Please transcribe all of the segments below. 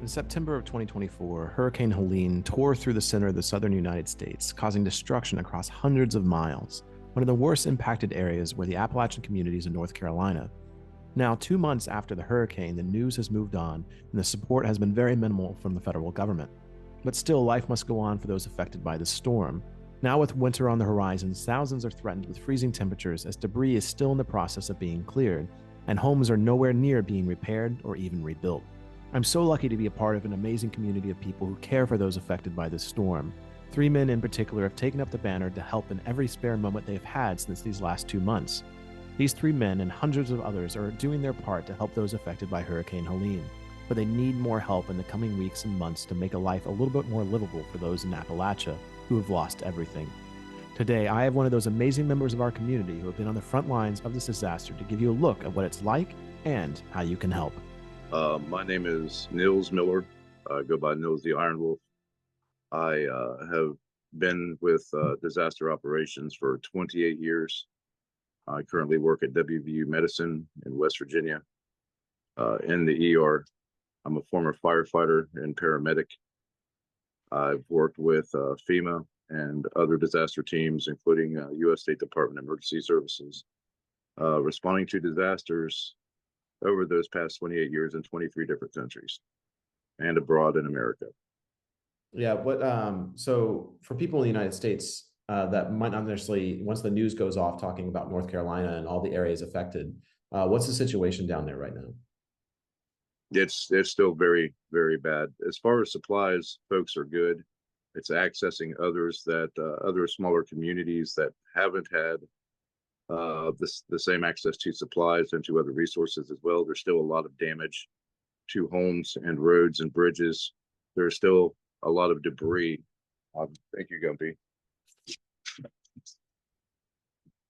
In September of 2024, Hurricane Helene tore through the center of the southern United States, causing destruction across hundreds of miles, one of the worst impacted areas were the Appalachian communities in North Carolina. Now, 2 months after the hurricane, the news has moved on, and the support has been very minimal from the federal government. But still, life must go on for those affected by the storm. Now, with winter on the horizon, thousands are threatened with freezing temperatures as debris is still in the process of being cleared, and homes are nowhere near being repaired or even rebuilt. I'm so lucky to be a part of an amazing community of people who care for those affected by this storm. 3 men in particular have taken up the banner to help in every spare moment they've had since these last 2 months. These 3 men and hundreds of others are doing their part to help those affected by Hurricane Helene, but they need more help in the coming weeks and months to make a life a little bit more livable for those in Appalachia who have lost everything. Today, I have one of those amazing members of our community who have been on the front lines of this disaster to give you a look at what it's like and how you can help. My name is Nils Miller. I go by Nils the Iron Wolf. I have been with disaster operations for 28 years. I currently work at WVU Medicine in West Virginia in the ER. I'm a former firefighter and paramedic. I've worked with FEMA and other disaster teams, including U.S. State Department Emergency Services, responding to disasters over those past 28 years in 23 different countries and abroad in America. Yeah, so for people in the United States that might not necessarily, once the news goes off talking about North Carolina and all the areas affected, what's the situation down there right now? It's still very, very bad. As far as supplies, folks are good. It's accessing other smaller communities that haven't had the same access to supplies and to other resources as well. There's still a lot of damage to homes and roads and bridges. There's still a lot of debris. Thank you, Gumpy.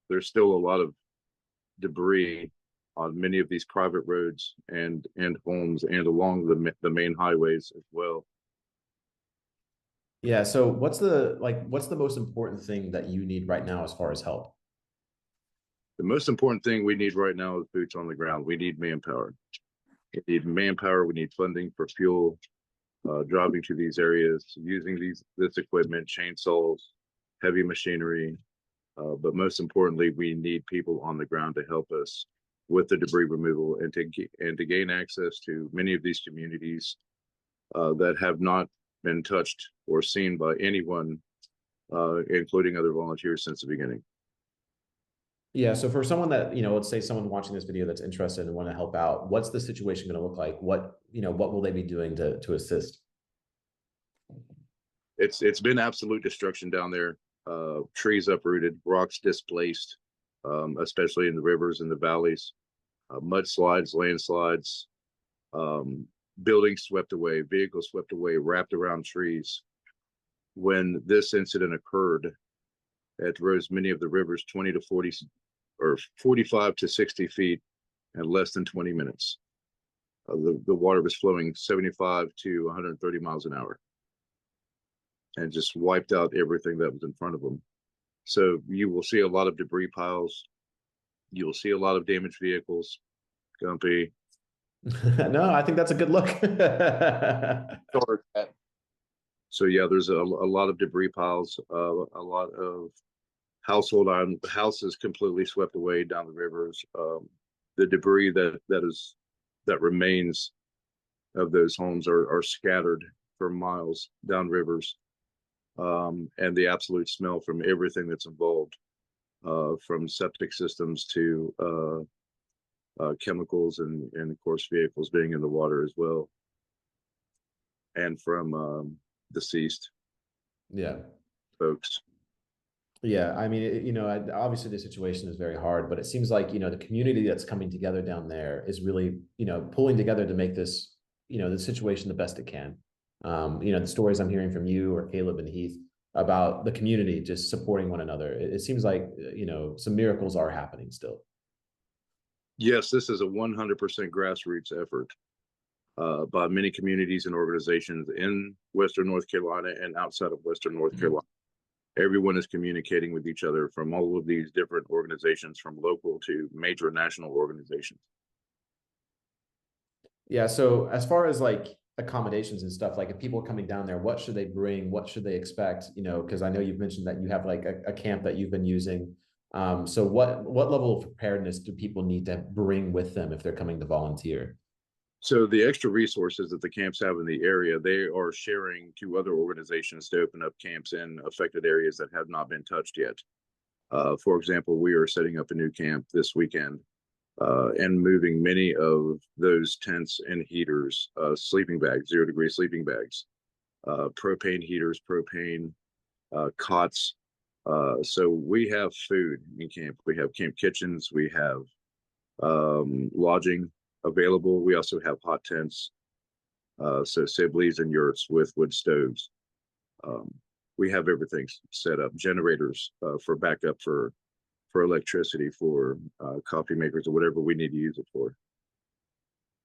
There's still a lot of debris on many of these private roads and homes and along the main highways as well. Yeah, so what's the most important thing that you need right now as far as help? The most important thing we need right now is boots on the ground. We need manpower. We need manpower. We need funding for fuel, driving to these areas, using this equipment, chainsaws, heavy machinery. But most importantly, we need people on the ground to help us with the debris removal and to gain access to many of these communities that have not been touched or seen by anyone, including other volunteers since the beginning. Yeah, so for someone that, let's say someone watching this video that's interested and want to help out, what's the situation going to look like? What will they be doing to assist? It's been absolute destruction down there. Trees uprooted, rocks displaced, especially in the rivers and the valleys, mudslides, landslides, buildings swept away, vehicles swept away, wrapped around trees. When this incident occurred, it rose many of the rivers 20 to 40 or 45 to 60 feet in less than 20 minutes. The water was flowing 75 to 130 miles an hour and just wiped out everything that was in front of them. So you will see a lot of debris piles. You will see a lot of damaged vehicles. Gumpy. No, I think that's a good look. So yeah, there's a lot of debris piles, a lot of houses completely swept away down the rivers. The debris that remains of those homes are scattered for miles down rivers, and the absolute smell from everything that's involved, from septic systems to chemicals and of course vehicles being in the water as well, and from deceased folks. Yeah, I mean, obviously the situation is very hard, but it seems like, the community that's coming together down there is really, pulling together to make this, the situation the best it can. The stories I'm hearing from you or Caleb and Heath about the community just supporting one another. It seems like, some miracles are happening still. Yes, this is a 100% grassroots effort by many communities and organizations in Western North Carolina and outside of Western North Carolina. Everyone is communicating with each other from all of these different organizations, from local to major national organizations. Yeah. So as far as accommodations and stuff, like if people are coming down there, what should they bring? What should they expect? You know, because I know you've mentioned that you have like a camp that you've been using. So what level of preparedness do people need to bring with them if they're coming to volunteer? So the extra resources that the camps have in the area, they are sharing to other organizations to open up camps in affected areas that have not been touched yet. For example, we are setting up a new camp this weekend and moving many of those tents and heaters, sleeping bags, 0-degree sleeping bags, propane heaters, propane cots. So we have food in camp. We have camp kitchens. We have lodging available. We also have hot tents, so Sibleys and yurts with wood stoves. We have everything set up. Generators for backup for electricity, for coffee makers, or whatever we need to use it for.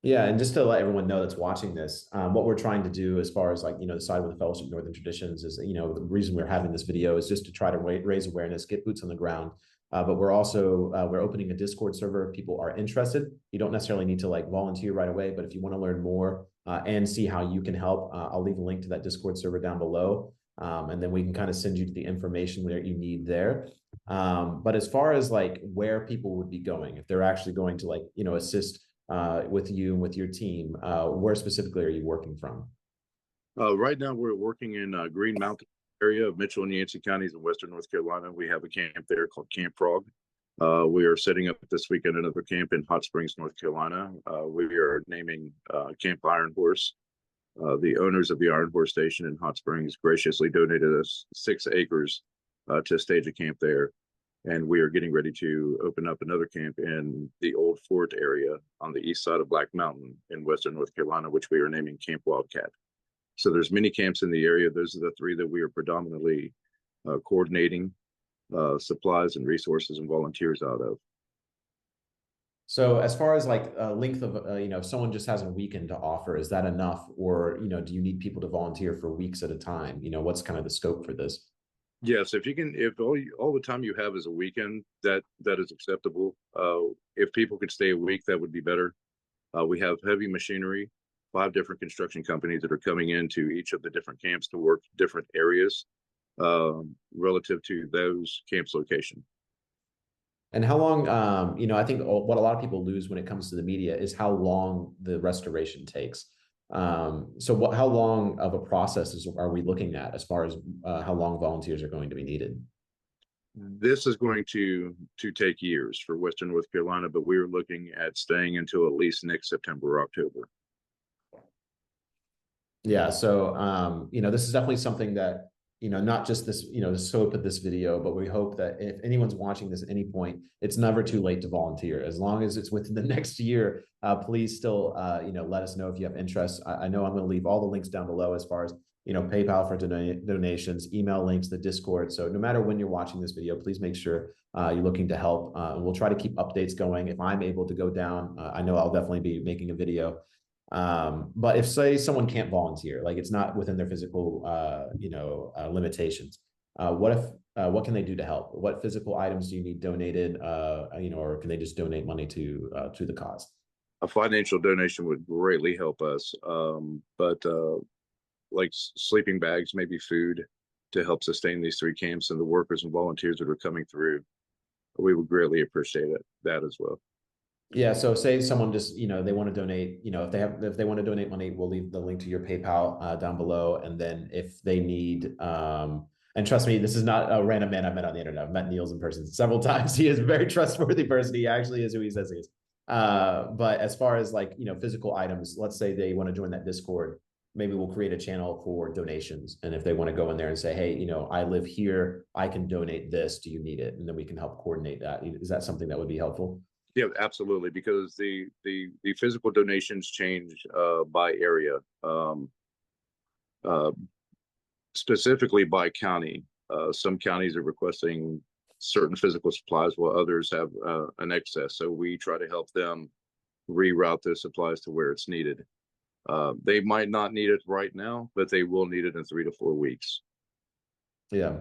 Yeah, and just to let everyone know that's watching this, what we're trying to do as far as like, you know, the side with the Fellowship Northern Traditions is, you know, the reason we're having this video is just to try to raise awareness, get boots on the ground. But we're also, we're opening a Discord server if people are interested. You don't necessarily need to like volunteer right away, but if you want to learn more and see how you can help, I'll leave a link to that Discord server down below. And then we can kind of send you the information that you need there. But as far as like where people would be going, if they're actually going to like, you know, assist with you and with your team, where specifically are you working from? Right now, we're working in Green Mountain area of Mitchell and Yancey counties in western North Carolina. We have a camp there called Camp Frog. We are setting up this weekend another camp in Hot Springs, North Carolina. We are naming Camp Iron Horse. The owners of the Iron Horse Station in Hot Springs graciously donated us 6 acres to stage a camp there. And we are getting ready to open up another camp in the Old Fort area on the east side of Black Mountain in western North Carolina, which we are naming Camp Wildcat. So there's many camps in the area. Those are the 3 that we are predominantly coordinating supplies and resources and volunteers out of. So as far as like length of, you know, if someone just has a weekend to offer, is that enough? Or, you know, do you need people to volunteer for weeks at a time? You know, what's kind of the scope for this? Yes, if you can, if all the time you have is a weekend, that is acceptable. If people could stay a week, that would be better. We have heavy machinery, 5 different construction companies that are coming into each of the different camps to work different areas relative to those camps' location. And how long, you know, I think what a lot of people lose when it comes to the media is how long the restoration takes. So how long of a process are we looking at as far as how long volunteers are going to be needed? This is going to take years for Western North Carolina, but we're looking at staying until at least next September or October. Yeah, so you know, this is definitely something that, you know, not just this, you know, the scope of this video, but we hope that if anyone's watching this at any point, it's never too late to volunteer. As long as it's within the next year, please still, you know, let us know if you have interest. I know I'm going to leave all the links down below as far as, you know, PayPal for donations, email links, the Discord. So no matter when you're watching this video, please make sure you're looking to help. And we'll try to keep updates going. If I'm able to go down, I know I'll definitely be making a video. But if say someone can't volunteer, like it's not within their physical, you know, limitations, what can they do to help? What physical items do you need donated, you know, or can they just donate money to the cause? A financial donation would greatly help us, but like sleeping bags, maybe food to help sustain these 3 camps and the workers and volunteers that are coming through, we would greatly appreciate that as well. Yeah, so say someone just, you know, they want to donate, you know, if they want to donate money, we'll leave the link to your PayPal down below. And then if they need, and trust me, this is not a random man I met on the internet. I've met Niels in person several times. He is a very trustworthy person. He actually is who he says he is. But as far as like, you know, physical items, let's say they want to join that Discord, maybe we'll create a channel for donations. And if they want to go in there and say, hey, you know, I live here, I can donate this. Do you need it? And then we can help coordinate that. Is that something that would be helpful? Yeah, absolutely. Because the physical donations change by area, specifically by county. Some counties are requesting certain physical supplies, while others have an excess. So we try to help them reroute those supplies to where it's needed. They might not need it right now, but they will need it in 3 to 4 weeks. Yeah.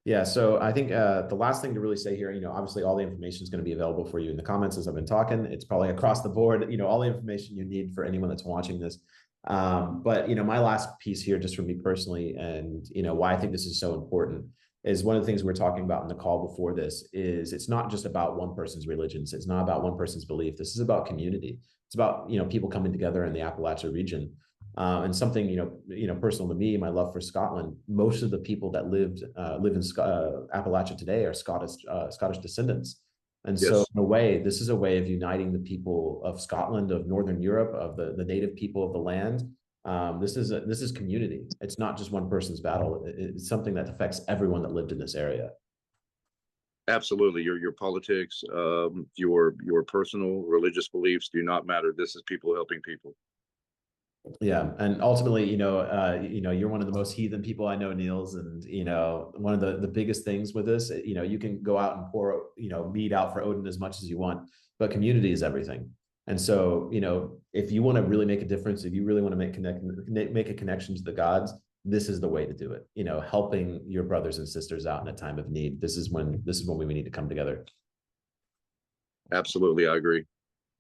Yeah, so I think the last thing to really say here, you know, obviously all the information is going to be available for you in the comments as I've been talking. It's probably across the board, you know, all the information you need for anyone that's watching this. But my last piece here, just for me personally, and why I think this is so important, is one of the things we we're talking about in the call before this is it's not just about one person's religions. It's not about one person's belief. This is about community. It's about people coming together in the Appalachia region. And something personal to me, my love for Scotland. Most of the people that live in Appalachia today are Scottish descendants. And so, Yes, in a way, this is a way of uniting the people of Scotland, of Northern Europe, of the native people of the land. This is community. It's not just one person's battle. It's something that affects everyone that lived in this area. absolutely. Your politics, your personal religious beliefs do not matter. This is people helping people. Yeah, and ultimately, you're one of the most heathen people I know, Niels, and one of the biggest things with this, you can go out and pour, meat out for Odin as much as you want, but community is everything. And so, if you want to really make a difference, if you really want to make a connection to the gods, this is the way to do it. Helping your brothers and sisters out in a time of need. This is when we need to come together. Absolutely, I agree.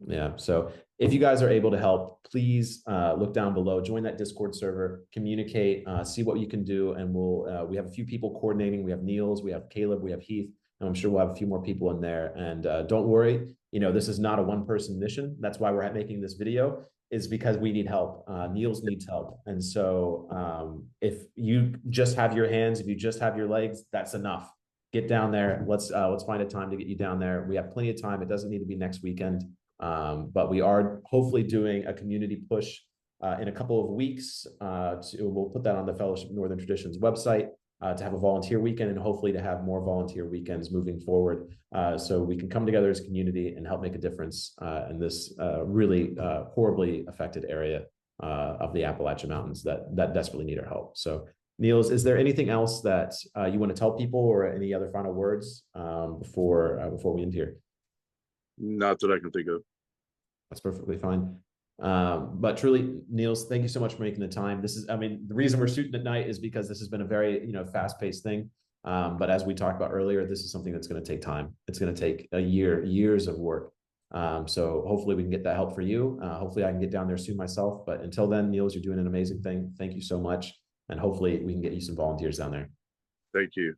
Yeah. So if you guys are able to help, please look down below, join that Discord server, communicate, see what you can do. And we have a few people coordinating. We have Niels, we have Caleb, we have Heath, and I'm sure we'll have a few more people in there. And don't worry, this is not a one-person mission. That's why we're making this video, is because we need help. Niels needs help. And so if you just have your hands, if you just have your legs, that's enough. Get down there. Let's find a time to get you down there. We have plenty of time. It doesn't need to be next weekend. But we are hopefully doing a community push in a couple of weeks. We'll put that on the Fellowship of Northern Traditions website to have a volunteer weekend, and hopefully to have more volunteer weekends moving forward, so we can come together as a community and help make a difference in this really horribly affected area of the Appalachian Mountains that desperately need our help. So, Niels, is there anything else that you want to tell people, or any other final words before we end here? Not that I can think of. That's perfectly fine. But truly, Niels, thank you so much for making the time. The reason we're shooting at night is because this has been a very, fast-paced thing. But as we talked about earlier, this is something that's going to take time. It's going to take years of work. So hopefully we can get that help for you. Hopefully I can get down there soon myself. But until then, Niels, you're doing an amazing thing. Thank you so much. And hopefully we can get you some volunteers down there. Thank you.